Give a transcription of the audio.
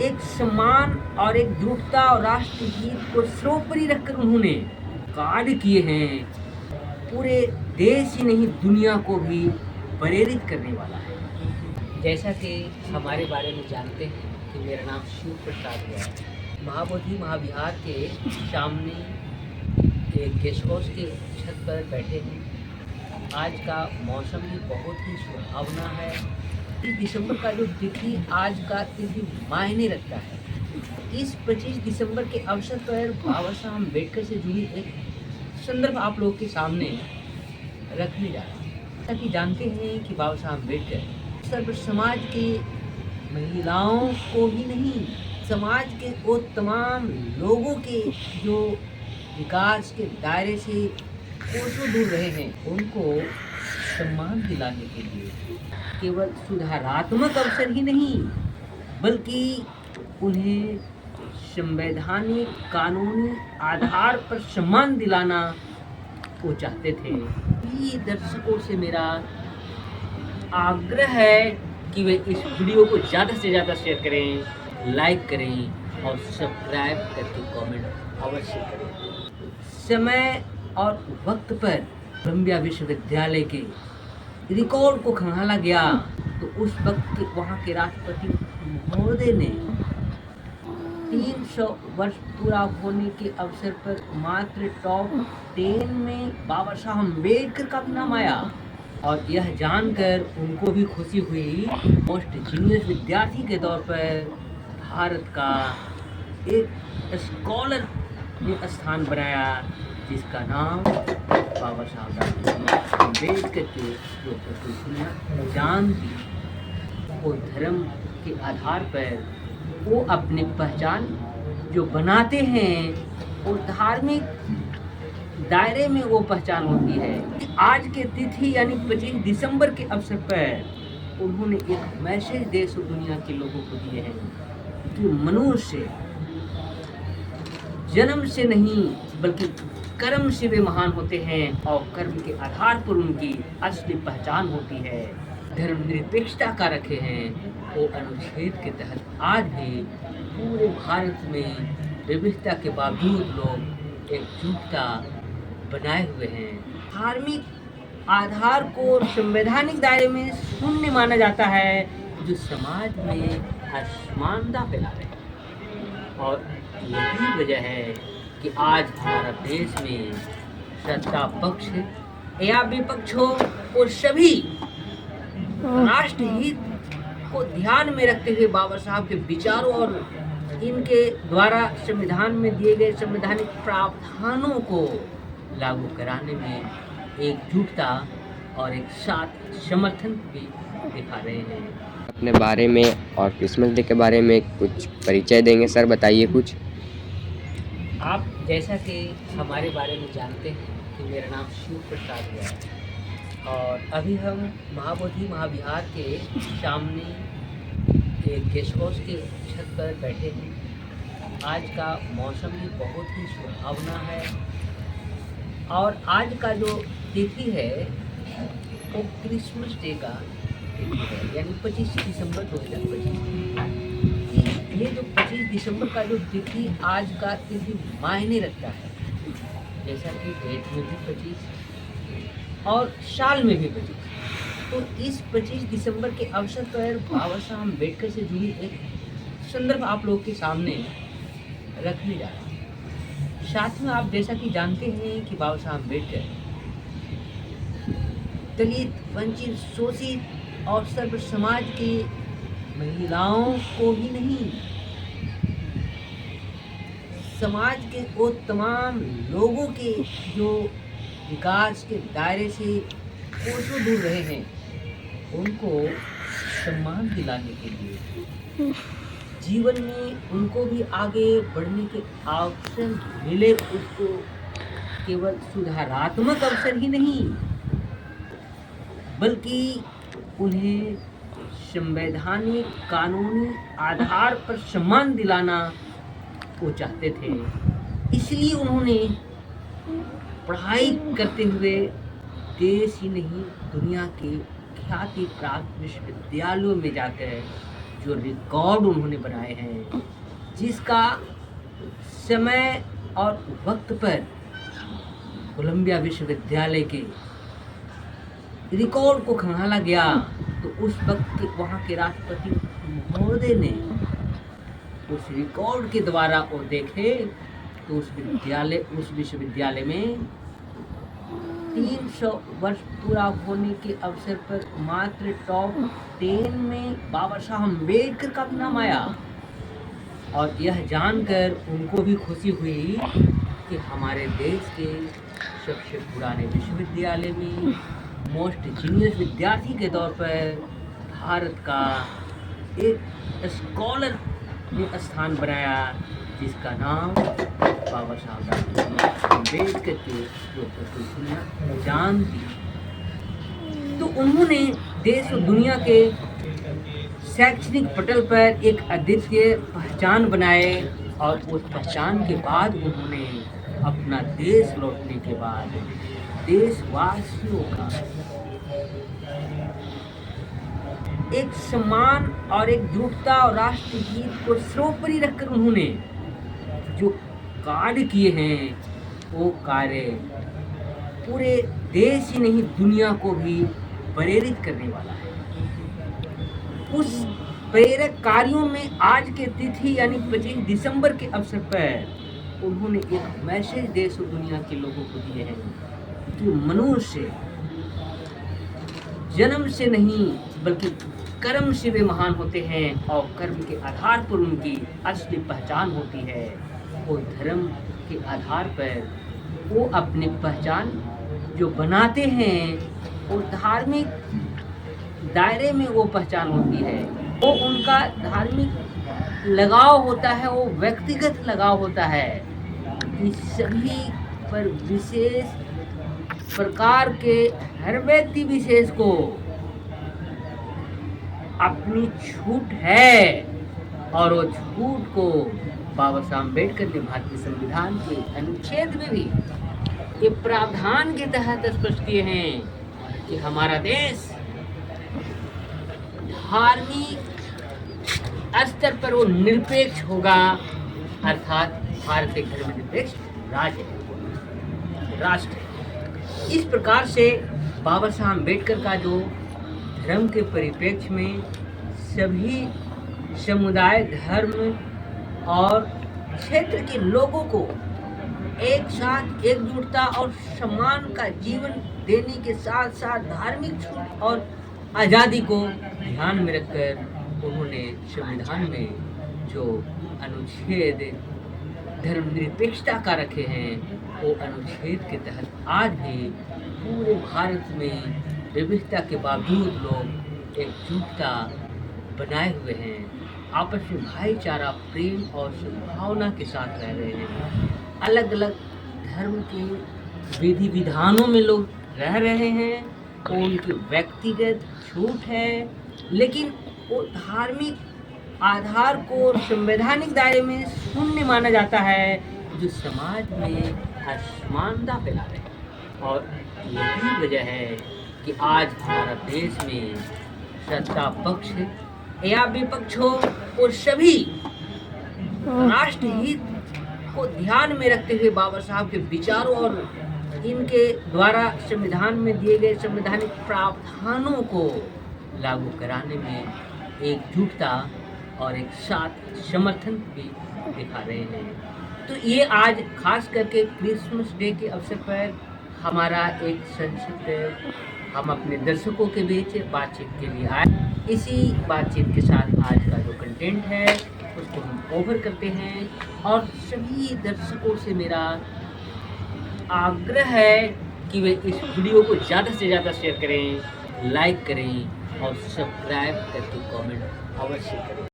एक सम्मान और एक दृढ़ता और राष्ट्रगीत को सर्वोपरि रखकर उन्होंने कार्य किए हैं, पूरे देश ही नहीं दुनिया को भी प्रेरित करने वाला है। जैसा कि हमारे बारे में जानते हैं कि मेरा नाम शिव प्रसाद है। महाबोधि महाविहार के सामने एक गेस्ट हाउस के छत पर बैठे हैं। आज का मौसम भी बहुत ही सुहावना है। इस दिसंबर का जो तिथि आज का तिथि मायने रखता है। इस 25 दिसंबर के अवसर पर बाबा साहब अम्बेडकर से जुड़ी एक संदर्भ आप लोग के सामने रखने जा रहा हूँ। ताकि जानते हैं कि बाबा साहब अम्बेडकर सर्व समाज के महिलाओं को ही नहीं, समाज के वो तमाम लोगों के जो विकास के दायरे से कोसों दूर रहे हैं, उनको सम्मान दिलाने के लिए केवल सुधारात्मक अवसर ही नहीं, बल्कि उन्हें संवैधानिक कानूनी आधार पर सम्मान दिलाना वो चाहते थे। ये दर्शकों से मेरा आग्रह है कि वे इस वीडियो को ज़्यादा से ज़्यादा शेयर करें, लाइक करें और सब्सक्राइब करके कमेंट अवश्य करें। समय और वक्त पर कोलंबिया विश्वविद्यालय के रिकॉर्ड को खंगाला गया तो उस वक्त के वहाँ के राष्ट्रपति महोदय ने 300 वर्ष पूरा होने के अवसर पर मात्र टॉप 10 में बाबा साहब अम्बेडकर का भी नाम आया। और यह जानकर उनको भी खुशी हुई। मोस्ट जीनियस विद्यार्थी के तौर पर भारत का एक स्कॉलर ने स्थान बनाया, जिसका नाम बाबा साहब अम्बेडकर के जो दुनिया जानती। वो धर्म के आधार पर वो अपनी पहचान जो बनाते हैं और धार्मिक दायरे में वो पहचान होती है। आज के तिथि यानी 25 दिसंबर के अवसर पर उन्होंने एक मैसेज देश और दुनिया के लोगों को दिए हैं कि मनुष्य जन्म से नहीं बल्कि कर्म से वे महान होते हैं और कर्म के आधार पर उनकी असली पहचान होती है। धर्मनिरपेक्षता का रखे हैं वो अनुच्छेद के तहत आज भी पूरे भारत में विविधता के बावजूद लोग एकजुटता बनाए हुए हैं। धार्मिक आधार को संवैधानिक दायरे में शून्य माना जाता है, जो समाज में असमानता फैला रहे हैं। और यही वजह है कि आज हमारा देश में सत्ता पक्ष या विपक्ष हो, और सभी राष्ट्रहित को ध्यान में रखते हुए बाबा साहब के विचारों और इनके द्वारा संविधान में दिए गए संवैधानिक प्रावधानों को लागू कराने में एकजुटता और एक साथ समर्थन भी दिखा रहे हैं। अपने बारे में और क्रिसमस डे के बारे में कुछ परिचय देंगे सर, बताइए कुछ। आप जैसा कि हमारे बारे में जानते हैं कि मेरा नाम शिव प्रसाद है और अभी हम महाबोधि महाविहार के सामने एक गेस्ट हाउस के छत पर बैठे हैं। आज का मौसम भी बहुत ही सुहावना है और आज का जो तिथि है वो क्रिसमस डे का तिथि है, यानी 25 दिसंबर 2025। ये जो 25 दिसंबर का जो तिथि आज का तिथि मायने रखता है, जैसा कि डेट में भी 25 और साल में भी 25। तो इस 25 दिसंबर के अवसर पर बाबा साहब अम्बेडकर से जुड़ी एक संदर्भ आप लोग के सामने रखने जा रहा हूँ। साथ में आप जैसा कि जानते हैं कि बाबा साहब अम्बेडकर दलित, वंचित, शोषित और सर्व समाज की महिलाओं को ही नहीं, समाज के वो तमाम लोगों के जो विकास के दायरे से कोसों दूर रहे हैं, उनको सम्मान दिलाने के लिए जीवन में उनको भी आगे बढ़ने के अवसर मिले। उसको केवल सुधारात्मक अवसर ही नहीं, बल्कि उन्हें संवैधानिक कानूनी आधार पर सम्मान दिलाना वो चाहते थे। इसलिए उन्होंने पढ़ाई करते हुए देश ही नहीं दुनिया के ख्याति प्राप्त विश्वविद्यालयों में जाकर जो रिकॉर्ड उन्होंने बनाए हैं, जिसका समय और वक्त पर कोलंबिया विश्वविद्यालय के रिकॉर्ड को खंगाला गया, तो उस वक्त के वहाँ के राष्ट्रपति महोदय ने उस रिकॉर्ड के द्वारा वो देखे तो उस विश्वविद्यालय में 300 वर्ष पूरा होने के अवसर पर मात्र टॉप 10 में बाबा साहब अम्बेडकर का भी नाम आया। और यह जानकर उनको भी खुशी हुई कि हमारे देश के सबसे पुराने विश्वविद्यालय में मोस्ट जीनियस विद्यार्थी के तौर पर भारत का एक स्कॉलर ने स्थान बनाया, जिसका नाम बाबा साहब अम्बेडकर के जो दुनिया जानती। तो उन्होंने देश और दुनिया के शैक्षणिक पटल पर एक अद्वितीय पहचान बनाए, और उस पहचान के बाद उन्होंने अपना देश लौटने के बाद देशवासियों का एक सम्मान और एक एकजुटता और राष्ट्रगीत को सर्वोपरि रखकर उन्होंने जो कार्य किए हैं, वो कार्य पूरे देश ही नहीं दुनिया को भी प्रेरित करने वाला है। उस प्रेरक कार्यों में आज के तिथि यानी 25 दिसंबर के अवसर पर उन्होंने एक मैसेज देश और दुनिया के लोगों को दिए हैं कि मनुष्य जन्म से नहीं बल्कि कर्म से वे महान होते हैं, और कर्म के आधार पर उनकी असली पहचान होती है। वो धर्म के आधार पर वो अपनी पहचान जो बनाते हैं, वो धार्मिक दायरे में वो पहचान होती है। वो उनका धार्मिक लगाव होता है, वो व्यक्तिगत लगाव होता है। इस सभी पर विशेष प्रकार के हर व्यक्ति विशेष को अपनी छूट है, और वो छूट को बाबा साहब अम्बेडकर ने भारतीय संविधान के अनुच्छेद में भी ये प्रावधान के तहत स्पष्ट किए हैं कि हमारा देश धार्मिक स्तर पर वो निरपेक्ष होगा, अर्थात भारत एक धर्मनिरपेक्ष राष्ट्र। इस प्रकार से बाबा साहब अम्बेडकर का जो धर्म के परिप्रेक्ष्य में सभी समुदाय, धर्म और क्षेत्र के लोगों को एक साथ एकजुटता और सम्मान का जीवन देने के साथ साथ धार्मिक छूट और आज़ादी को ध्यान में रखकर उन्होंने संविधान में जो अनुच्छेद धर्मनिरपेक्षता का रखे हैं, वो अनुच्छेद के तहत आज भी पूरे भारत में विविधता के बावजूद लोग एकजुटता बनाए हुए हैं, आपस में भाईचारा, प्रेम और सद्भावना के साथ रह रहे हैं। अलग अलग धर्म के विधि विधानों में लोग रह रहे हैं, उनकी व्यक्तिगत छूट है, लेकिन वो धार्मिक आधार को संवैधानिक दायरे में शून्य माना जाता है, जो समाज में असमानता फैला रहे हैं। और यही वजह है कि आज हमारा देश में सत्ता पक्ष या विपक्ष हो, वो सभी राष्ट्रहित को ध्यान में रखते हुए बाबा साहब के विचारों और इनके द्वारा संविधान में दिए गए संवैधानिक प्रावधानों को लागू कराने में एकजुटता और एक साथ समर्थन भी दिखा रहे हैं। तो ये आज खास करके क्रिसमस डे के अवसर पर हमारा एक संक्षिप्त हम अपने दर्शकों के बीच बातचीत के लिए आए। इसी बातचीत के साथ आज का जो कंटेंट है उसको हम ओवर करते हैं, और सभी दर्शकों से मेरा आग्रह है कि वे इस वीडियो को ज़्यादा से ज़्यादा शेयर करें, लाइक करें और सब्सक्राइब करके कमेंट अवश्य करें।